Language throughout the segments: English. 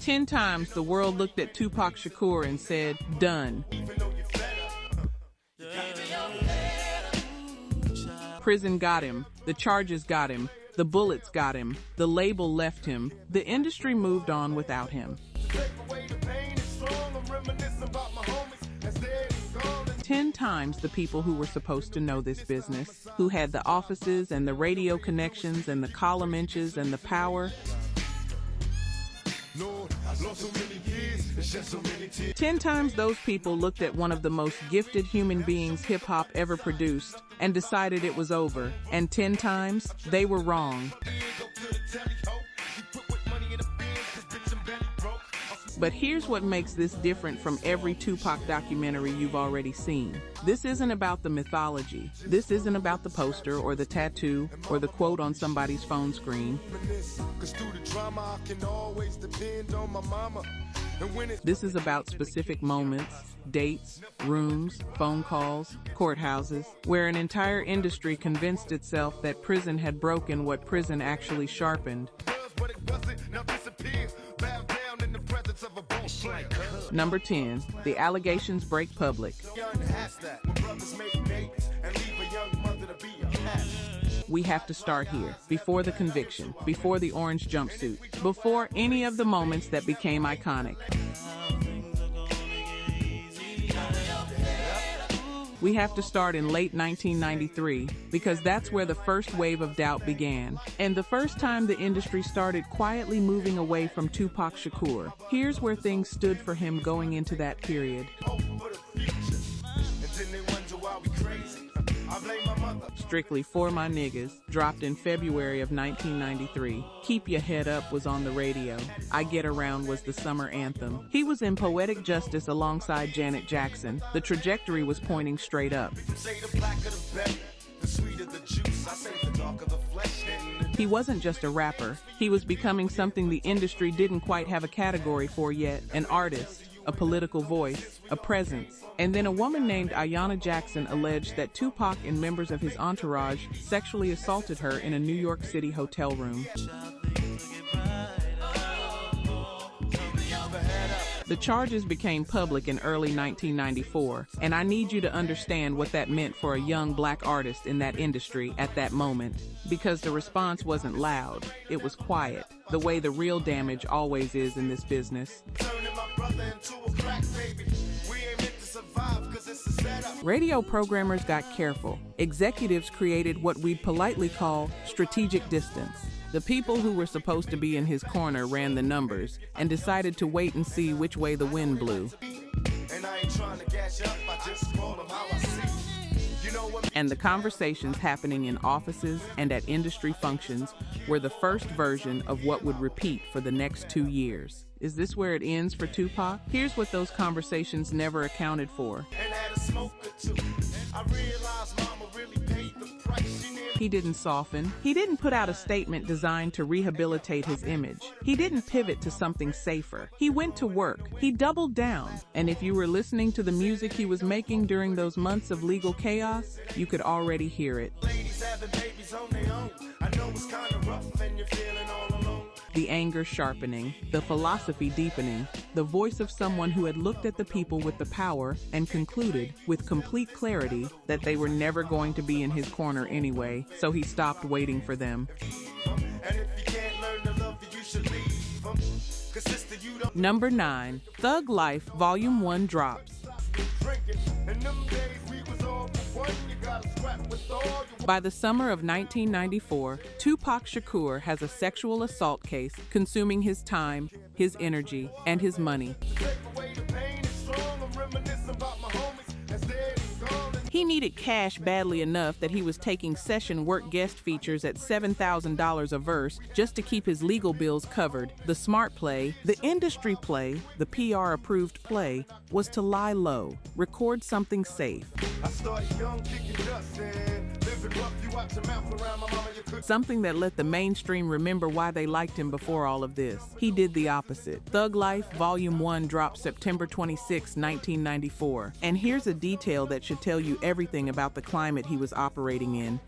10 times the world looked at Tupac Shakur and said, done. Prison got him, the charges got him, the bullets got him, the label left him, the industry moved on without him. 10 times the people who were supposed to know this business, who had the offices and the radio connections and the column inches and the power. 10 times those people looked at one of the most gifted human beings hip-hop ever produced and decided it was over. And 10 times, they were wrong. But here's what makes this different from every Tupac documentary you've already seen. This isn't about the mythology. This isn't about the poster or the tattoo or the quote on somebody's phone screen. This is about specific moments, dates, rooms, phone calls, courthouses, where an entire industry convinced itself that prison had broken what prison actually sharpened. Number 10, the allegations break public. We have to start here, before the conviction, before the orange jumpsuit, before any of the moments that became iconic. We have to start in late 1993 because that's where the first wave of doubt began, and the first time the industry started quietly moving away from Tupac Shakur. Here's where things stood for him going into that period. Strictly For My Niggas, dropped in February of 1993. Keep Your Head Up was on the radio. I Get Around was the summer anthem. He was in Poetic Justice alongside Janet Jackson. The trajectory was pointing straight up. He wasn't just a rapper. He was becoming something the industry didn't quite have a category for yet. An artist, a political voice, a presence. And then a woman named Ayanna Jackson alleged that Tupac and members of his entourage sexually assaulted her in a New York City hotel room. The charges became public in early 1994, and I need you to understand what that meant for a young black artist in that industry at that moment, because the response wasn't loud, it was quiet, the way the real damage always is in this business. Radio programmers got careful. Executives created what we'd politely call strategic distance. The people who were supposed to be in his corner ran the numbers and decided to wait and see which way the wind blew. And the conversations happening in offices and at industry functions were the first version of what would repeat for the next 2 years. Is this where it ends for Tupac? Here's what those conversations never accounted for. He didn't soften. He didn't put out a statement designed to rehabilitate his image. He didn't pivot to something safer. He went to work. He doubled down. And if you were listening to the music he was making during those months of legal chaos, you could already hear it. The anger sharpening, the philosophy deepening, the voice of someone who had looked at the people with the power and concluded, with complete clarity, that they were never going to be in his corner anyway, so he stopped waiting for them. Number 9, Thug Life Volume 1 drops. By the summer of 1994, Tupac Shakur has a sexual assault case consuming his time, his energy, and his money. He needed cash badly enough that he was taking session work guest features at $7,000 a verse just to keep his legal bills covered. The smart play, the industry play, the PR-approved play was to lie low, record something safe. Something that let the mainstream remember why they liked him before all of this. He did the opposite. Thug Life Volume 1 dropped September 26, 1994. And here's a detail that should tell you everything about the climate he was operating in.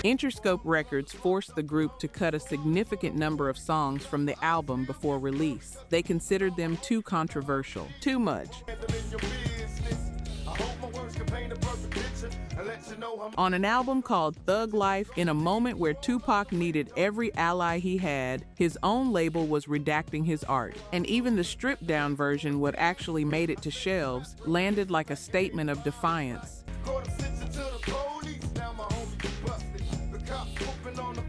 Interscope Records forced the group to cut a significant number of songs from the album before release. They considered them too controversial, too much. On an album called Thug Life, in a moment where Tupac needed every ally he had, his own label was redacting his art. And even the stripped-down version, what actually made it to shelves, landed like a statement of defiance.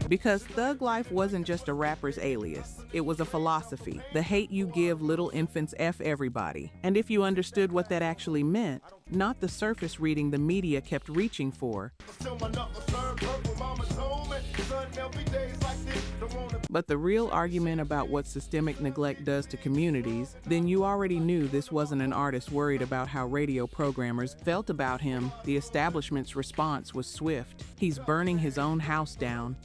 Because Thug Life wasn't just a rapper's alias, it was a philosophy. The hate you give little infants F everybody. And if you understood what that actually meant, not the surface reading the media kept reaching for, but the real argument about what systemic neglect does to communities, then you already knew this wasn't an artist worried about how radio programmers felt about him. The establishment's response was swift. He's burning his own house down.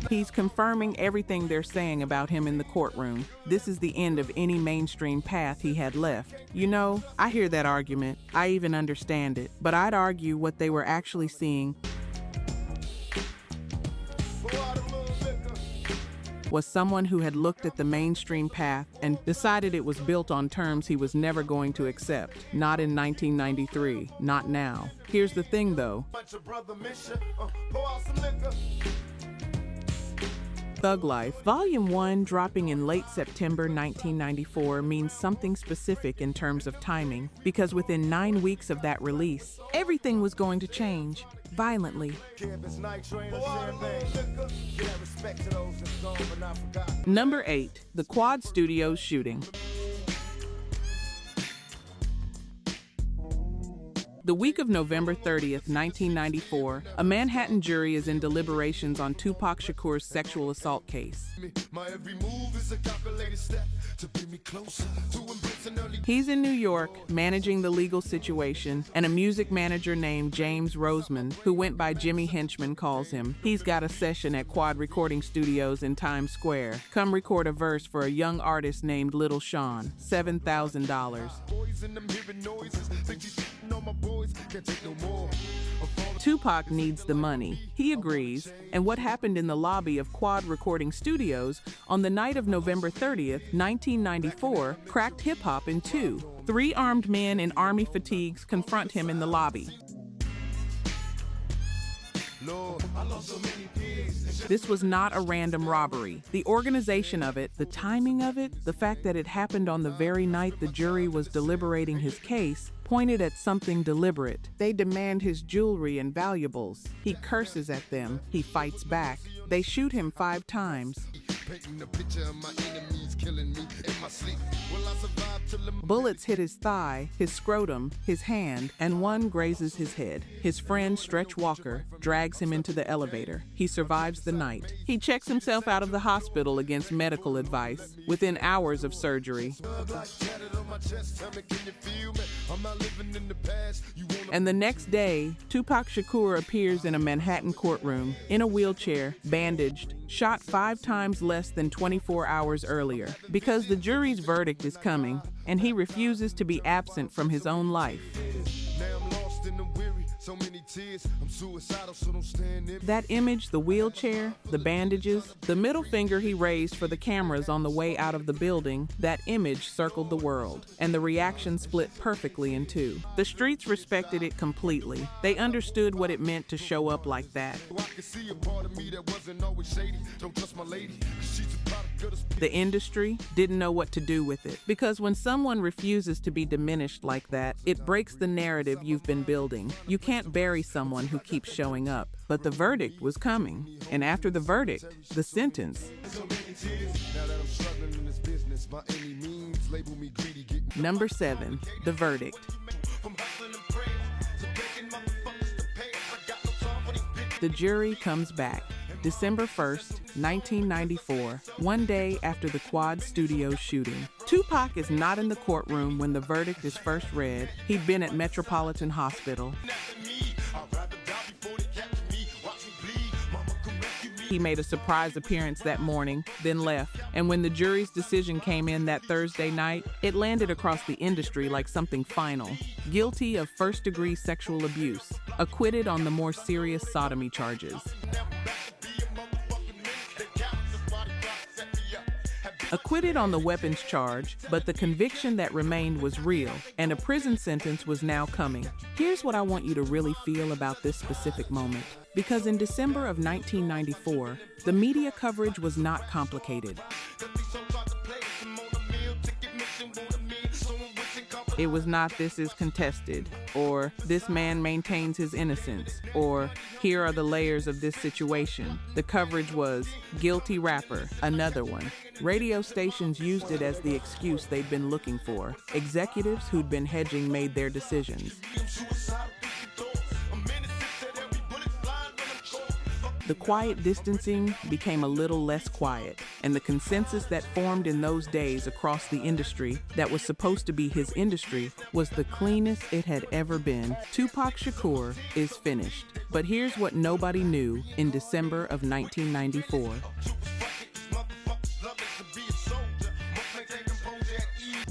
He's confirming everything they're saying about him in the courtroom. This is the end of any mainstream path he had left. You know, I hear that argument. I even understand it. But I'd argue what they were actually seeing was someone who had looked at the mainstream path and decided it was built on terms he was never going to accept. Not in 1993, not now. Here's the thing though. Thug Life, Volume 1, dropping in late September 1994, means something specific in terms of timing, because within 9 weeks of that release, everything was going to change, violently. Number 8, the Quad Studios shooting. The week of November 30th, 1994, a Manhattan jury is in deliberations on Tupac Shakur's sexual assault case. He's in New York, managing the legal situation, and a music manager named James Roseman, who went by Jimmy Henchman, calls him. He's got a session at Quad Recording Studios in Times Square. Come record a verse for a young artist named Little Sean, $7,000. Tupac needs the money. He agrees, and what happened in the lobby of Quad Recording Studios on the night of November 30th, 1994, cracked hip-hop in two. 3 armed men in army fatigues confront him in the lobby. This was not a random robbery. The organization of it, the timing of it, the fact that it happened on the very night the jury was deliberating his case, pointed at something deliberate. They demand his jewelry and valuables. He curses at them. He fights back. They shoot him 5 times. Bullets hit his thigh, his scrotum, his hand, and one grazes his head. His friend, Stretch Walker, drags him into the elevator. He survives the night. He checks himself out of the hospital against medical advice within hours of surgery. And the next day, Tupac Shakur appears in a Manhattan courtroom, in a wheelchair, bandaged, shot 5 times less than 24 hours earlier, because the jury's verdict is coming, and he refuses to be absent from his own life. That image, the wheelchair, the bandages, the middle finger he raised for the cameras on the way out of the building, that image circled the world, and the reaction split perfectly in 2. The streets respected it completely. They understood what it meant to show up like that. The industry didn't know what to do with it, because when someone refuses to be diminished like that, it breaks the narrative you've been building. You can't bury someone who keeps showing up. But the verdict was coming, and after the verdict, the sentence. Number 7, the verdict. The jury comes back. December 1st, 1994, one day after the Quad Studios shooting. Tupac is not in the courtroom when the verdict is first read. He'd been at Metropolitan Hospital. He made a surprise appearance that morning, then left. And when the jury's decision came in that Thursday night, it landed across the industry like something final. Guilty of first-degree sexual abuse, acquitted on the more serious sodomy charges. Acquitted on the weapons charge, but the conviction that remained was real, and a prison sentence was now coming. Here's what I want you to really feel about this specific moment. Because in December of 1994, the media coverage was not complicated. It was not "this is contested," or "this man maintains his innocence," or "here are the layers of this situation." The coverage was "guilty rapper, another one." Radio stations used it as the excuse they'd been looking for. Executives who'd been hedging made their decisions. The quiet distancing became a little less quiet, and the consensus that formed in those days across the industry that was supposed to be his industry was the cleanest it had ever been. Tupac Shakur is finished. But here's what nobody knew in December of 1994.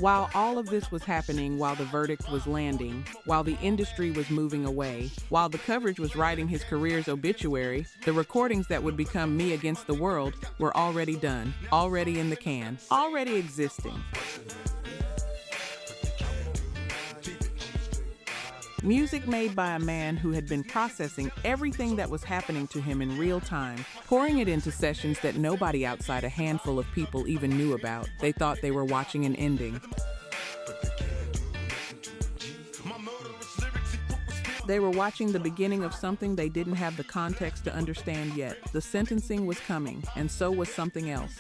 While all of this was happening, while the verdict was landing, while the industry was moving away, while the coverage was writing his career's obituary, the recordings that would become Me Against the World were already done, already in the can, already existing. Music made by a man who had been processing everything that was happening to him in real time, pouring it into sessions that nobody outside a handful of people even knew about. They thought they were watching an ending. They were watching the beginning of something they didn't have the context to understand yet. The sentencing was coming, and so was something else.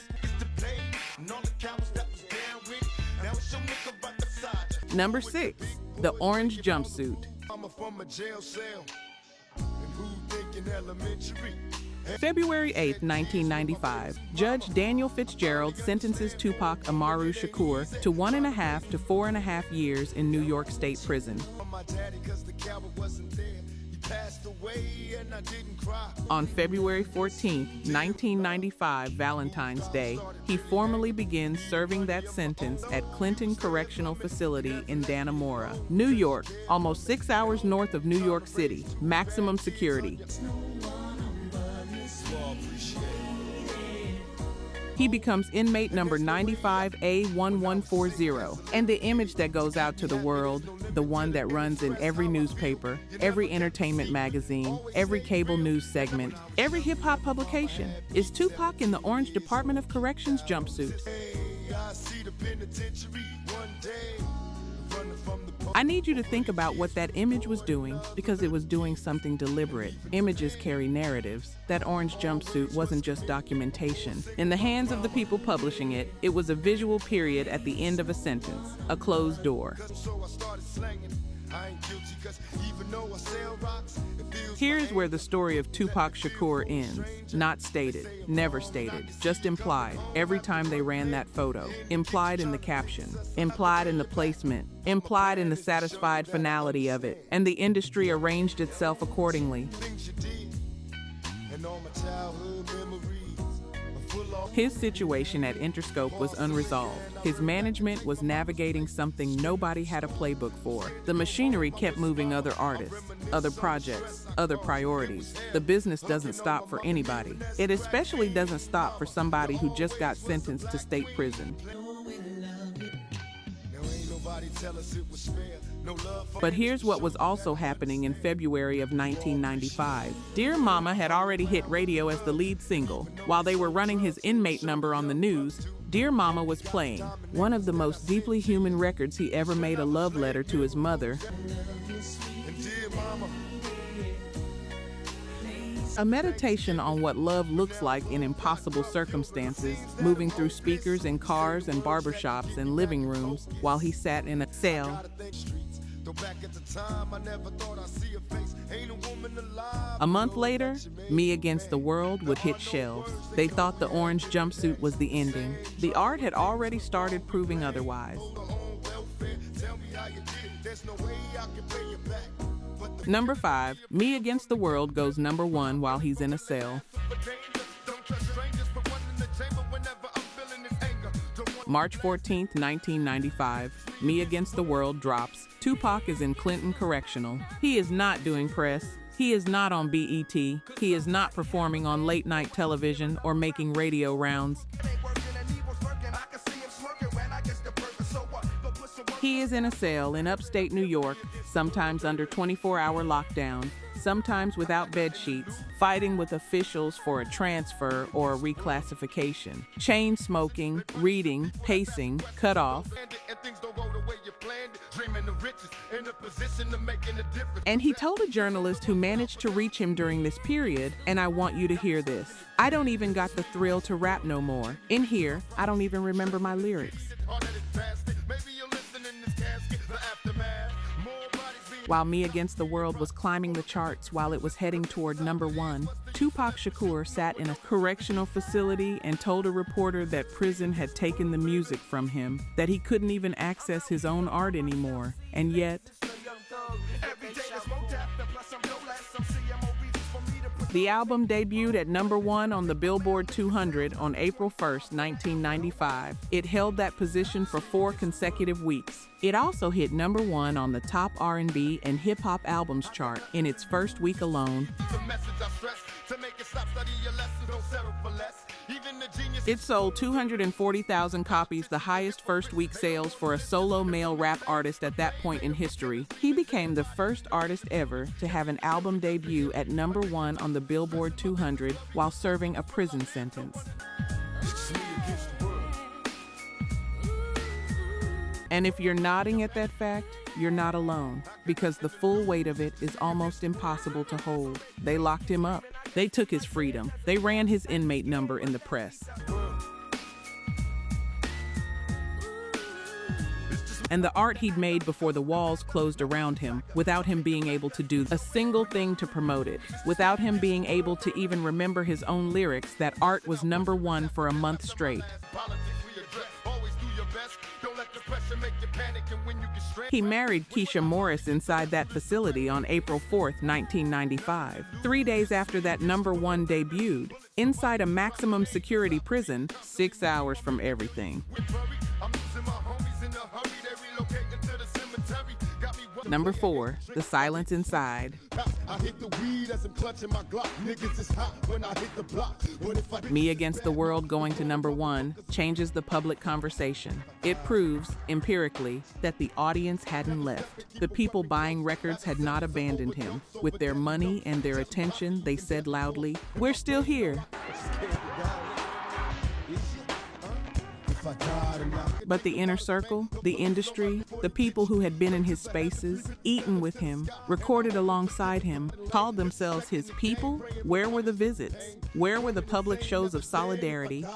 Number 6, the orange jumpsuit. February 8, 1995, Judge Daniel Fitzgerald sentences Tupac Amaru Shakur to 1.5 to 4.5 years in New York State Prison. On February 14, 1995, Valentine's Day, he formally begins serving that sentence at Clinton Correctional Facility in N.W.A, New York, almost 6 hours north of New York City. Maximum security. He becomes inmate number 95A1140, and the image that goes out to the world, the one that runs in every newspaper, every entertainment magazine, every cable news segment, every hip-hop publication, is Tupac in the Orange Department of Corrections jumpsuit. I need you to think about what that image was doing, because it was doing something deliberate. Images carry narratives. That orange jumpsuit wasn't just documentation. In the hands of the people publishing it, it was a visual period at the end of a sentence, a closed door. Here's where the story of Tupac Shakur ends. Not stated, never stated, just implied every time they ran that photo. Implied in the caption, implied in the placement, implied in the satisfied finality of it. And the industry arranged itself accordingly. His situation at Interscope was unresolved. His management was navigating something nobody had a playbook for. The machinery kept moving other artists, other projects, other priorities. The business doesn't stop for anybody. It especially doesn't stop for somebody who just got sentenced to state prison. But here's what was also happening in February of 1995. Dear Mama had already hit radio as the lead single. While they were running his inmate number on the news, Dear Mama was playing, one of the most deeply human records he ever made, a love letter to his mother. A meditation on what love looks like in impossible circumstances, moving through speakers in cars and barbershops and living rooms while he sat in a cell. A month later, Me Against the World would hit shelves. They thought the orange jumpsuit was the ending. The art had already started proving otherwise. Number 5, Me Against the World goes number 1 while he's in a cell. March 14th, 1995, Me Against the World drops. Tupac is in Clinton Correctional. He is not doing press. He is not on BET. He is not performing on late-night television or making radio rounds. He is in a cell in upstate New York, sometimes under 24-hour lockdown, sometimes without bed sheets, fighting with officials for a transfer or a reclassification, chain smoking, reading, pacing, cut off. And he told a journalist who managed to reach him during this period, and I want you to hear this: I don't even got the thrill to rap no more. In here, I don't even remember my lyrics. While Me Against the World was climbing the charts while it was heading toward #1, Tupac Shakur sat in a correctional facility and told a reporter that prison had taken the music from him, that he couldn't even access his own art anymore. And yet, the album debuted at #1 on the Billboard 200 on April 1st, 1995. It held that position for 4 consecutive weeks. It also hit #1 on the top R&B and hip-hop albums chart in its first week alone. It sold 240,000 copies, the highest first-week sales for a solo male rap artist at that point in history. He became the first artist ever to have an album debut at #1 on the Billboard 200 while serving a prison sentence. And if you're nodding at that fact, you're not alone, because the full weight of it is almost impossible to hold. They locked him up. They took his freedom. They ran his inmate number in the press. And the art he'd made before the walls closed around him, without him being able to do a single thing to promote it, without him being able to even remember his own lyrics, that art was #1 for a month straight. He married Keisha Morris inside that facility on April 4th, 1995. 3 days after that #1 debuted, inside a maximum security prison, 6 hours from everything. #4, The Silence Inside. Me Against the World going to #1 changes the public conversation. It proves, empirically, that the audience hadn't left. The people buying records had not abandoned him. With their money and their attention, they said loudly, "We're still here." But the inner circle, the industry, the people who had been in his spaces, eaten with him, recorded alongside him, called themselves his people. Where were the visits? Where were the public shows of solidarity?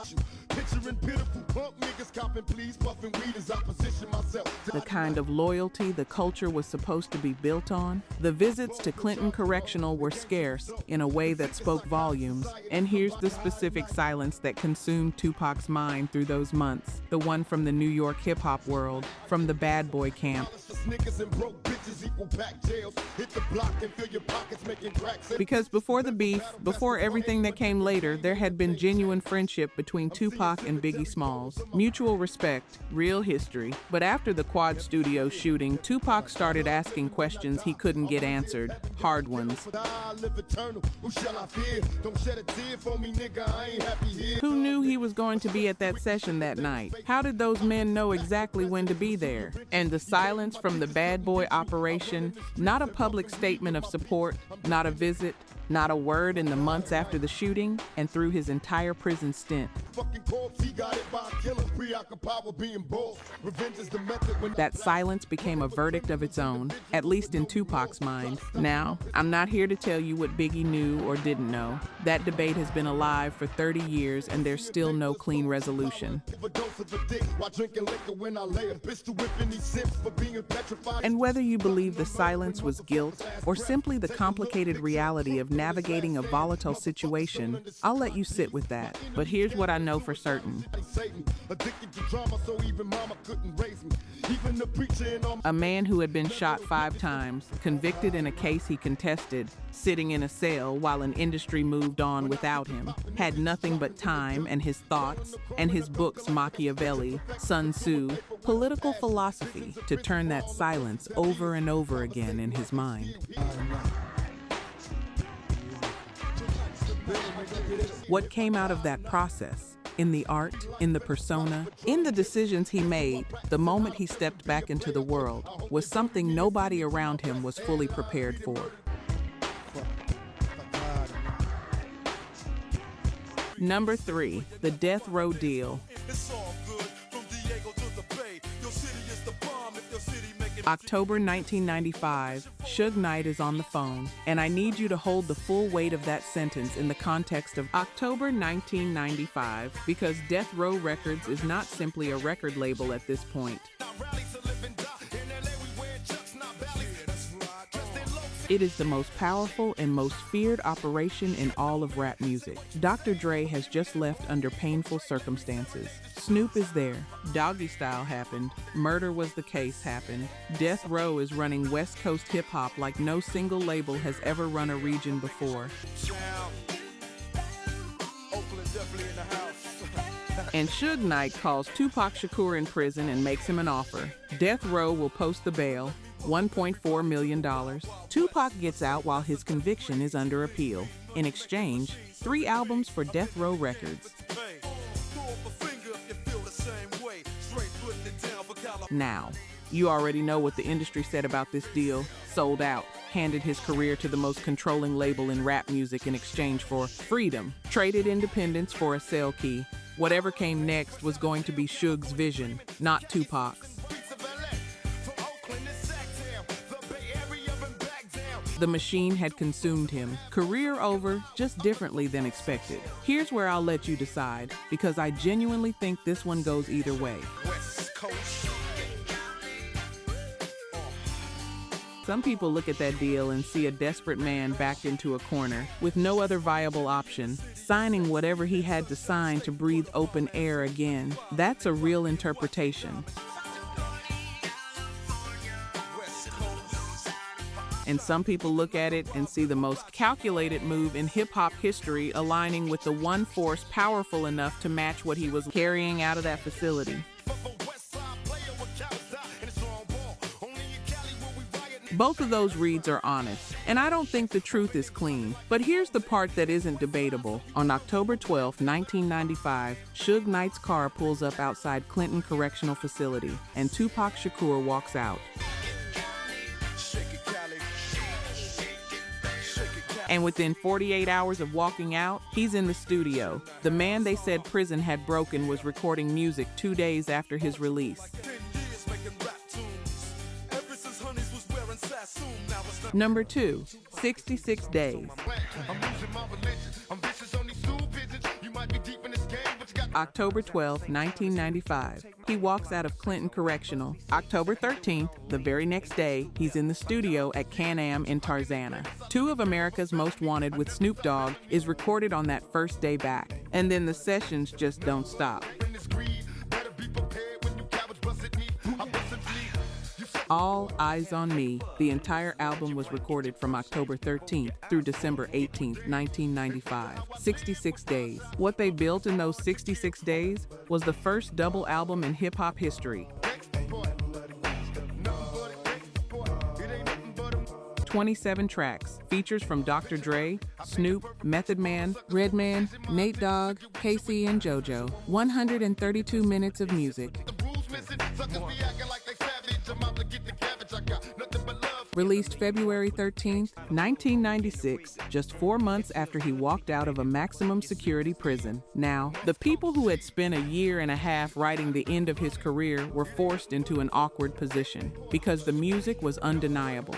The kind of loyalty the culture was supposed to be built on. The visits to Clinton Correctional were scarce in a way that spoke volumes. And here's the specific silence that consumed Tupac's mind through those months. The one from the New York hip-hop world, from the bad boy camp. Because before the beef, before everything that came later, there had been genuine friendship between Tupac and Biggie Smalls. Mutual respect, real history. But after the Quad Studio shooting, Tupac started asking questions he couldn't get answered. Hard ones. Who knew he was going to be at that session that night? How did those men know exactly when to be there? And the silence from the bad boy operation, not a public statement of support, not a visit, not a word in the months after the shooting and through his entire prison stint. That silence became a verdict of its own, at least in Tupac's mind. Now, I'm not here to tell you what Biggie knew or didn't know. That debate has been alive for 30 years and there's still no clean resolution. And whether you believe the silence was guilt or simply the complicated reality of navigating a volatile situation, I'll let you sit with that. But here's what I know for certain. A man who had been shot 5 times, convicted in a case he contested, sitting in a cell while an industry moved on without him, had nothing but time and his thoughts and his books Machiavelli, Sun Tzu, political philosophy to turn that silence over and over again in his mind. What came out of that process? In the art, in the persona, in the decisions he made, the moment he stepped back into the world, was something nobody around him was fully prepared for. Number 3, the Death Row Deal. October 1995, Suge Knight is on the phone, and I need you to hold the full weight of that sentence in the context of October 1995, because Death Row Records is not simply a record label at this point. It is the most powerful and most feared operation in all of rap music. Dr. Dre has just left under painful circumstances. Snoop is there. Doggy Style happened. Murder Was the Case happened. Death Row is running West Coast hip-hop like no single label has ever run a region before. And Suge Knight calls Tupac Shakur in prison and makes him an offer. Death Row will post the bail, $1.4 million. Tupac gets out while his conviction is under appeal. In exchange, 3 albums for Death Row Records. Now, you already know what the industry said about this deal. Sold out. Handed his career to the most controlling label in rap music in exchange for freedom. Traded independence for a cell key. Whatever came next was going to be Suge's vision, not Tupac's. The machine had consumed him. Career over, just differently than expected. Here's where I'll let you decide, because I genuinely think this one goes either way. Some people look at that deal and see a desperate man backed into a corner with no other viable option, signing whatever he had to sign to breathe open air again. That's a real interpretation. And some people look at it and see the most calculated move in hip-hop history, aligning with the one force powerful enough to match what he was carrying out of that facility. Both of those reads are honest, and I don't think the truth is clean. But here's the part that isn't debatable. On October 12, 1995, Suge Knight's car pulls up outside Clinton Correctional Facility, and Tupac Shakur walks out. And within 48 hours of walking out, he's in the studio. The man they said prison had broken was recording music 2 days after his release. Number 2, 66 Days. October 12, 1995. He walks out of Clinton Correctional. October 13th, the very next day, he's in the studio at Can-Am in Tarzana. 2 of America's Most Wanted with Snoop Dogg is recorded on that first day back. And then the sessions just don't stop. All Eyes on Me, the entire album was recorded from October 13th through December 18th, 1995. 66 days. What they built in those 66 days was the first double album in hip-hop history. 27 tracks, features from Dr. Dre, Snoop, Method Man, Redman, Nate Dogg, Casey, and JoJo. 132 minutes of music. Released February 13th, 1996, just 4 months after he walked out of a maximum security prison. Now, the people who had spent a year and a half writing the end of his career were forced into an awkward position because the music was undeniable.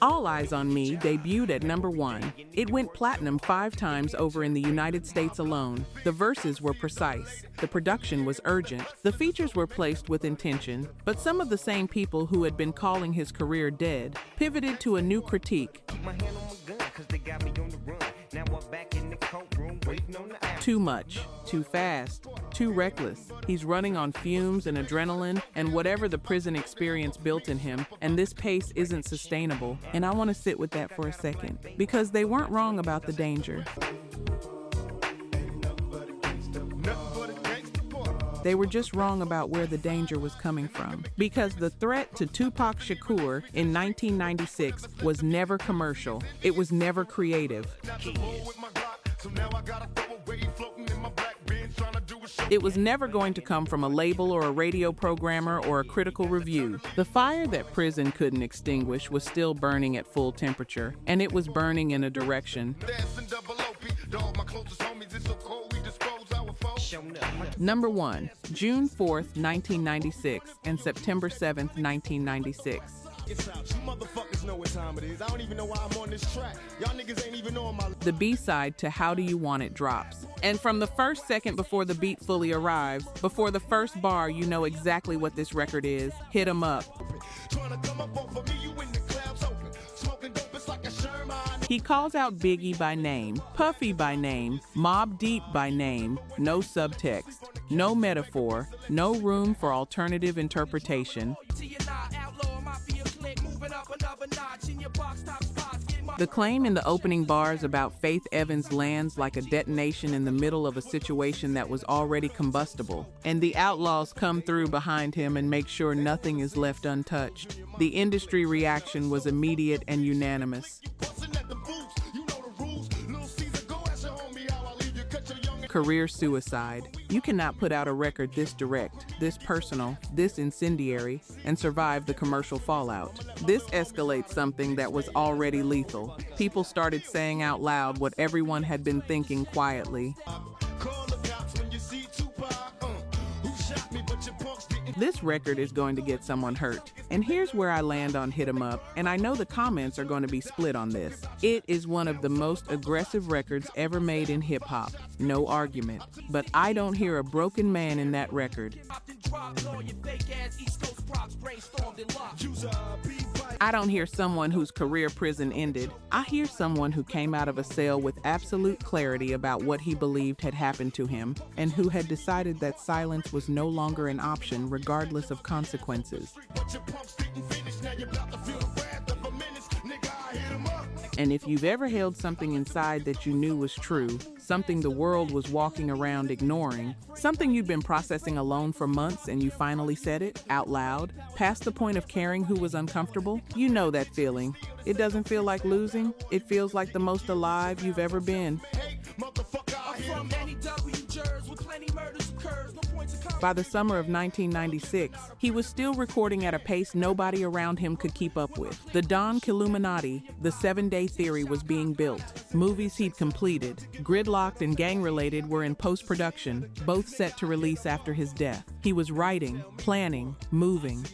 All Eyes on Me debuted at #1. It went platinum 5 times over in the United States alone. The verses were precise. The production was urgent. The features were placed with intention. But some of the same people who had been calling his career dead pivoted to a new critique. Too much, too fast, too reckless. He's running on fumes and adrenaline and whatever the prison experience built in him, and this pace isn't sustainable. And I want to sit with that for a second, because they weren't wrong about the danger. They were just wrong about where the danger was coming from. Because the threat to Tupac Shakur in 1996 was never commercial. It was never creative. It was never going to come from a label or a radio programmer or a critical review. The fire that prison couldn't extinguish was still burning at full temperature, and it was burning in a direction. #1, June 4th, 1996, and September 7th, 1996. The B-side to How Do You Want It drops. And from the first second before the beat fully arrives, before the first bar, you know exactly what this record is. Hit 'em up. He calls out Biggie by name, Puffy by name, Mobb Deep by name, no subtext, no metaphor, no room for alternative interpretation. The claim in the opening bars about Faith Evans lands like a detonation in the middle of a situation that was already combustible, and the outlaws come through behind him and make sure nothing is left untouched. The industry reaction was immediate and unanimous. Career suicide. You cannot put out a record this direct, this personal, this incendiary, and survive the commercial fallout. This escalates something that was already lethal. People started saying out loud what everyone had been thinking quietly. This record is going to get someone hurt. And here's where I land on Hit 'Em Up, and I know the comments are going to be split on this. It is one of the most aggressive records ever made in hip-hop. No argument. But I don't hear a broken man in that record. I don't hear someone whose career prison ended. I hear someone who came out of a cell with absolute clarity about what he believed had happened to him, and who had decided that silence was no longer an option regardless of consequences. And if you've ever held something inside that you knew was true, something the world was walking around ignoring, something you'd been processing alone for months and you finally said it out loud, past the point of caring who was uncomfortable, you know that feeling. It doesn't feel like losing. It feels like the most alive you've ever been. By the summer of 1996, he was still recording at a pace nobody around him could keep up with. The Don Killuminati, the 7-Day Theory was being built. Movies he'd completed, Gridlocked and Gang-Related, were in post-production, both set to release after his death. He was writing, planning, moving.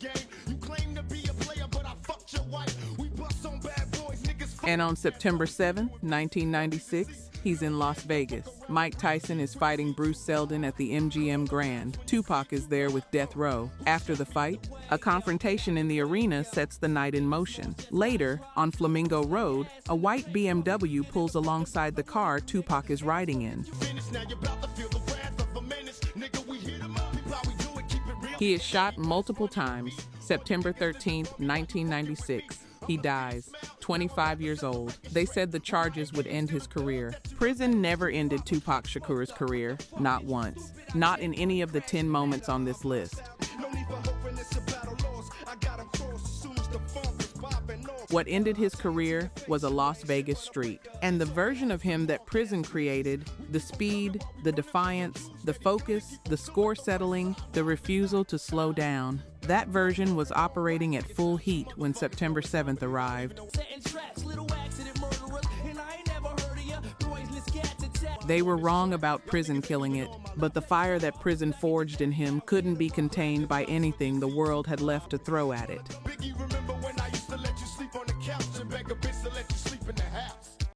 And on September 7, 1996, he's in Las Vegas. Mike Tyson is fighting Bruce Seldon at the MGM Grand. Tupac is there with Death Row. After the fight, a confrontation in the arena sets the night in motion. Later, on Flamingo Road, a white BMW pulls alongside the car Tupac is riding in. He is shot multiple times. September 13, 1996. He dies, 25 years old. They said the charges would end his career. Prison never ended Tupac Shakur's career, not once. Not in any of the 10 moments on this list. What ended his career was a Las Vegas street. And the version of him that prison created, the speed, the defiance, the focus, the score settling, the refusal to slow down, that version was operating at full heat when September 7th arrived. They were wrong about prison killing it, but the fire that prison forged in him couldn't be contained by anything the world had left to throw at it. couch and beg a bitch to let you sleep in the house.